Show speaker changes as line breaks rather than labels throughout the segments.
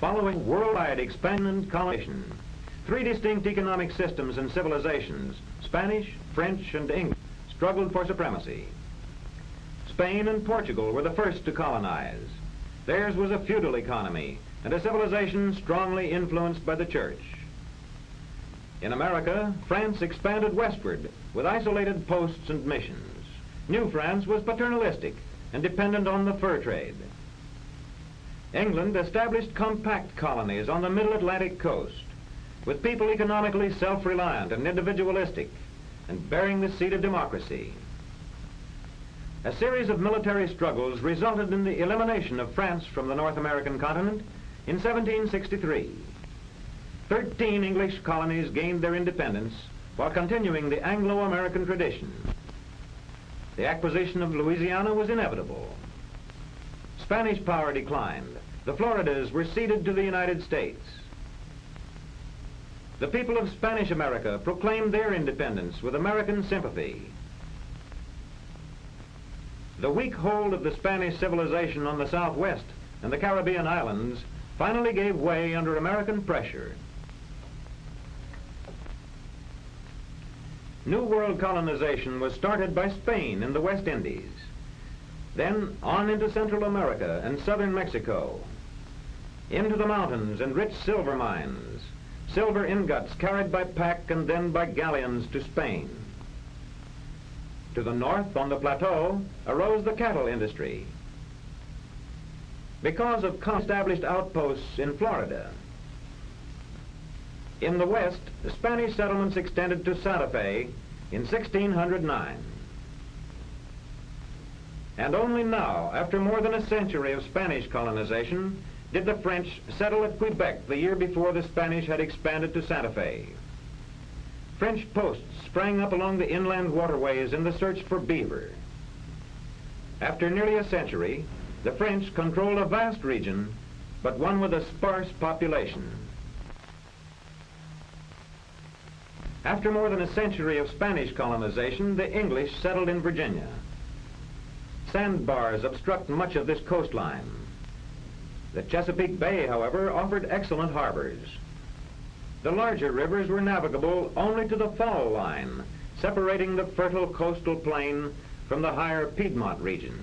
Following worldwide expansion and colonization, three distinct economic systems and civilizations, Spanish, French, and English, struggled for supremacy. Spain and Portugal were the first to colonize. Theirs was a feudal economy and a civilization strongly influenced by the church. In America, France expanded westward with isolated posts and missions. New France was paternalistic and dependent on the fur trade. England established compact colonies on the middle Atlantic coast, with people economically self-reliant and individualistic, and bearing the seed of democracy. A series of military struggles resulted in the elimination of France from the North American continent in 1763. 13 English colonies gained their independence while continuing the Anglo-American tradition. The acquisition of Louisiana was inevitable. Spanish power declined. The Floridas were ceded to the United States. The people of Spanish America proclaimed their independence with American sympathy. The weak hold of the Spanish civilization on the Southwest and the Caribbean islands finally gave way under American pressure. New World colonization was started by Spain in the West Indies, then on into Central America and southern Mexico, into the mountains and rich silver mines, silver ingots carried by pack and then by galleons to Spain. To the north on the plateau arose the cattle industry. Because of established outposts in Florida. In the west, the Spanish settlements extended to Santa Fe in 1609. And only now, after more than a century of Spanish colonization, did the French settle at Quebec the year before the Spanish had expanded to Santa Fe. French posts sprang up along the inland waterways in the search for beaver. After nearly a century, the French controlled a vast region, but one with a sparse population. After more than a century of Spanish colonization, the English settled in Virginia. Sandbars obstruct much of this coastline. The Chesapeake Bay, however, offered excellent harbors. The larger rivers were navigable only to the fall line, separating the fertile coastal plain from the higher Piedmont region.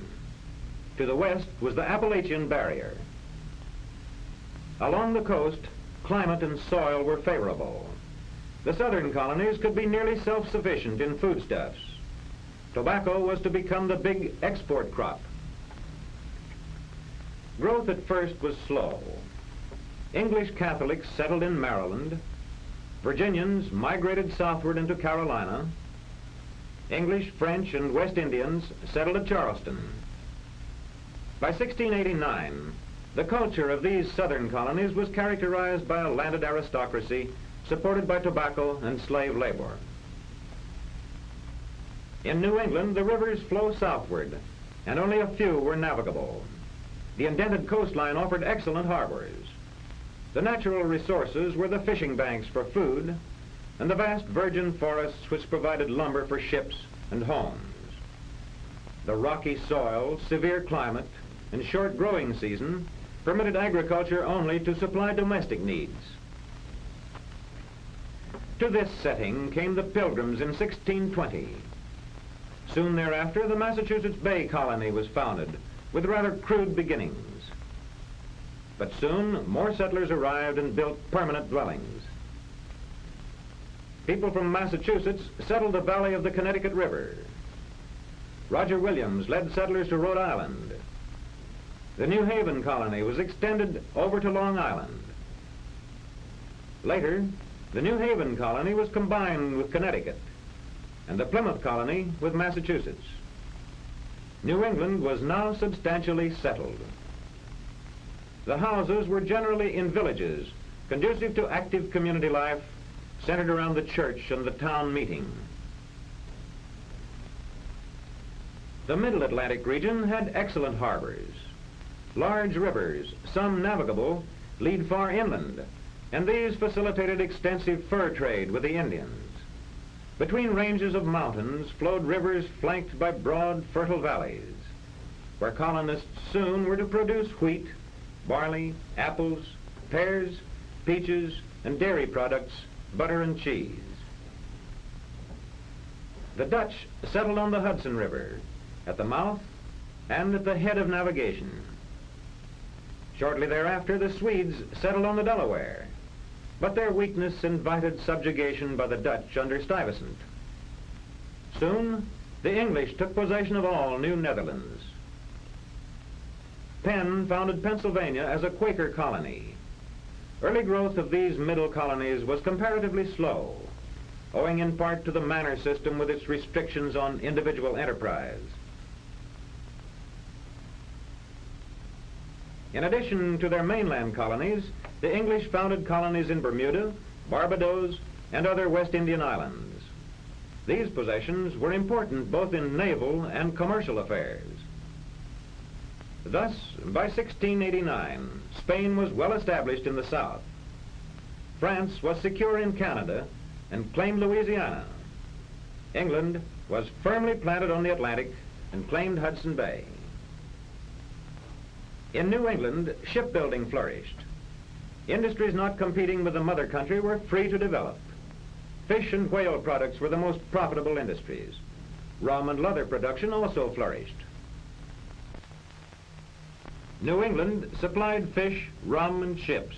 To the west was the Appalachian Barrier. Along the coast, climate and soil were favorable. The southern colonies could be nearly self-sufficient in foodstuffs. Tobacco was to become the big export crop. Growth at first was slow. English Catholics settled in Maryland. Virginians migrated southward into Carolina. English, French, and West Indians settled at Charleston. By 1689, the culture of these southern colonies was characterized by a landed aristocracy supported by tobacco and slave labor. In New England, the rivers flow southward, and only a few were navigable. The indented coastline offered excellent harbors. The natural resources were the fishing banks for food and the vast virgin forests which provided lumber for ships and homes. The rocky soil, severe climate, and short growing season permitted agriculture only to supply domestic needs. To this setting came the Pilgrims in 1620. Soon thereafter, the Massachusetts Bay Colony was founded with rather crude beginnings. But soon, more settlers arrived and built permanent dwellings. People from Massachusetts settled the valley of the Connecticut River. Roger Williams led settlers to Rhode Island. The New Haven colony was extended over to Long Island. Later, the New Haven colony was combined with Connecticut, and the Plymouth colony with Massachusetts. New England was now substantially settled. The houses were generally in villages, conducive to active community life, centered around the church and the town meeting. The Middle Atlantic region had excellent harbors. Large rivers, some navigable, lead far inland, and these facilitated extensive fur trade with the Indians. Between ranges of mountains flowed rivers flanked by broad, fertile valleys, where colonists soon were to produce wheat, barley, apples, pears, peaches, and dairy products, butter and cheese. The Dutch settled on the Hudson River, at the mouth and at the head of navigation. Shortly thereafter, the Swedes settled on the Delaware, but their weakness invited subjugation by the Dutch under Stuyvesant. Soon, the English took possession of all New Netherlands. Penn founded Pennsylvania as a Quaker colony. Early growth of these middle colonies was comparatively slow, owing in part to the manor system with its restrictions on individual enterprise. In addition to their mainland colonies, the English founded colonies in Bermuda, Barbados, and other West Indian islands. These possessions were important both in naval and commercial affairs. Thus, by 1689, Spain was well established in the south. France was secure in Canada and claimed Louisiana. England was firmly planted on the Atlantic and claimed Hudson Bay. In New England, shipbuilding flourished. Industries not competing with the mother country were free to develop. Fish and whale products were the most profitable industries. Rum and leather production also flourished. New England supplied fish, rum, and ships.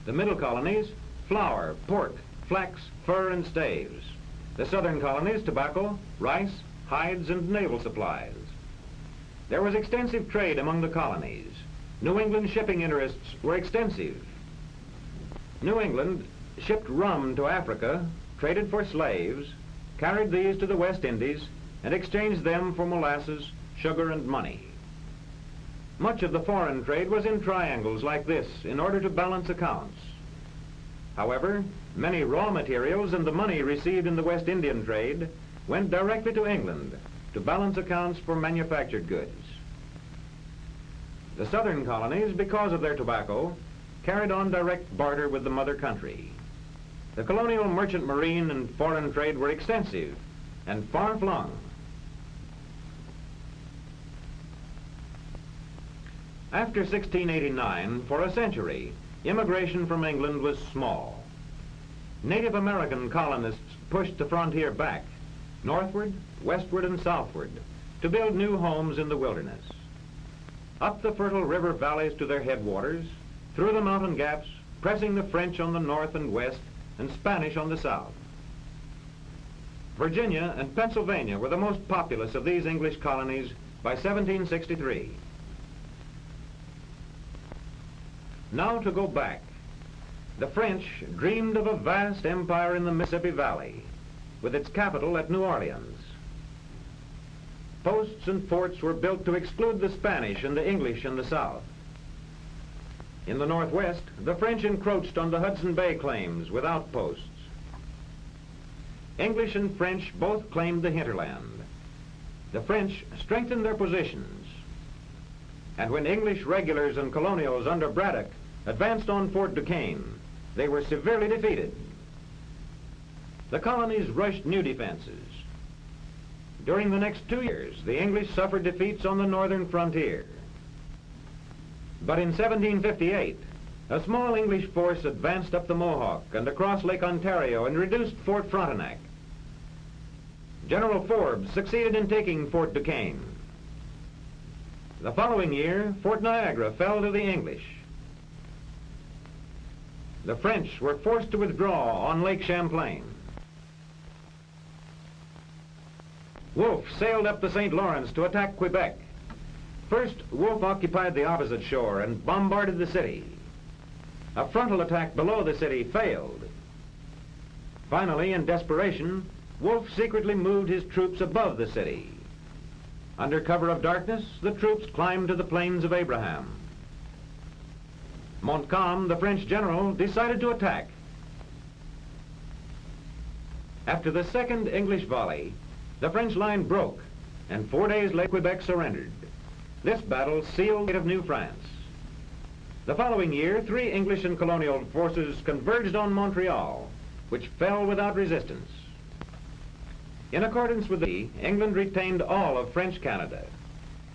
The middle colonies, flour, pork, flax, fur, and staves. The southern colonies, tobacco, rice, hides, and naval supplies. There was extensive trade among the colonies. New England shipping interests were extensive. New England shipped rum to Africa, traded for slaves, carried these to the West Indies, and exchanged them for molasses, sugar, and money. Much of the foreign trade was in triangles like this in order to balance accounts. However, many raw materials and the money received in the West Indian trade went directly to England to balance accounts for manufactured goods. The southern colonies, because of their tobacco, carried on direct barter with the mother country. The colonial merchant marine and foreign trade were extensive and far-flung. After 1689, for a century, immigration from England was small. Native American colonists pushed the frontier back, northward, westward, and southward, to build new homes in the wilderness. Up the fertile river valleys to their headwaters, through the mountain gaps, pressing the French on the north and west, and Spanish on the south. Virginia and Pennsylvania were the most populous of these English colonies by 1763. Now to go back. The French dreamed of a vast empire in the Mississippi Valley, with its capital at New Orleans. Posts and forts were built to exclude the Spanish and the English in the south. In the northwest, the French encroached on the Hudson Bay claims with outposts. English and French both claimed the hinterland. The French strengthened their positions, and when English regulars and colonials under Braddock advanced on Fort Duquesne, they were severely defeated. The colonies rushed new defenses. During the next 2 years, the English suffered defeats on the northern frontier. But in 1758, a small English force advanced up the Mohawk and across Lake Ontario and reduced Fort Frontenac. General Forbes succeeded in taking Fort Duquesne. The following year, Fort Niagara fell to the English. The French were forced to withdraw on Lake Champlain. Wolfe sailed up the St. Lawrence to attack Quebec. First, Wolfe occupied the opposite shore and bombarded the city. A frontal attack below the city failed. Finally, in desperation, Wolfe secretly moved his troops above the city. Under cover of darkness, the troops climbed to the Plains of Abraham. Montcalm, the French general, decided to attack. After the second English volley, the French line broke, and 4 days later Quebec surrendered. This battle sealed the fate of New France. The following year, 3 English and colonial forces converged on Montreal, which fell without resistance. In accordance with the England retained all of French Canada.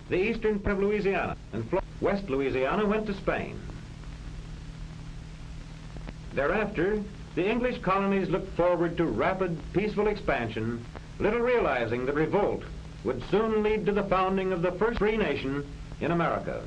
The eastern part of Louisiana and West Louisiana went to Spain. Thereafter, the English colonies looked forward to rapid, peaceful expansion, little realizing that revolt would soon lead to the founding of the first free nation in America.